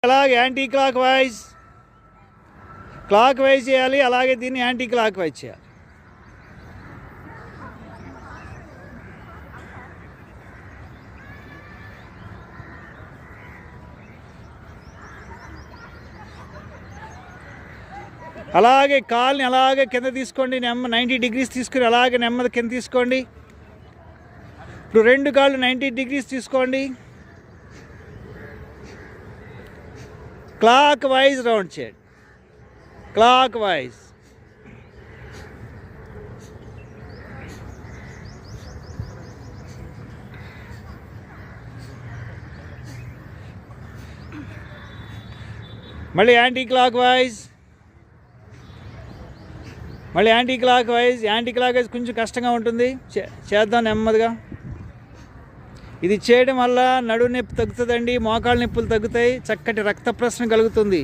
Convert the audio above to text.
అలాగే anti clock wise చేయాలి, అలాగే దీన్ని యాంటీ క్లాక్ వైజ్ చేయాలి. అలాగే కాల్ని అలాగే కింద తీసుకోండి, 90 degrees తీసుకుని అలాగే నెమ్మది కింద తీసుకోండి. ఇప్పుడు 2 కాళ్ళు 90 degrees తీసుకోండి. క్లాక్ వైజ్ రౌండ్ చేయండి, క్లాక్ వైజ్. మళ్ళీ యాంటీ క్లాక్ వైజ్, మళ్ళీ యాంటీ క్లాక్ వైజ్ కొంచెం కష్టంగా ఉంటుంది, చేద్దాం నెమ్మదిగా. ఇది చేయడం వల్ల నడుము నొప్పి తగ్గుతుందండి, మోకాళ్ళ నొప్పులు తగ్గుతాయి, చక్కటి రక్త ప్రసరణ కలుగుతుంది.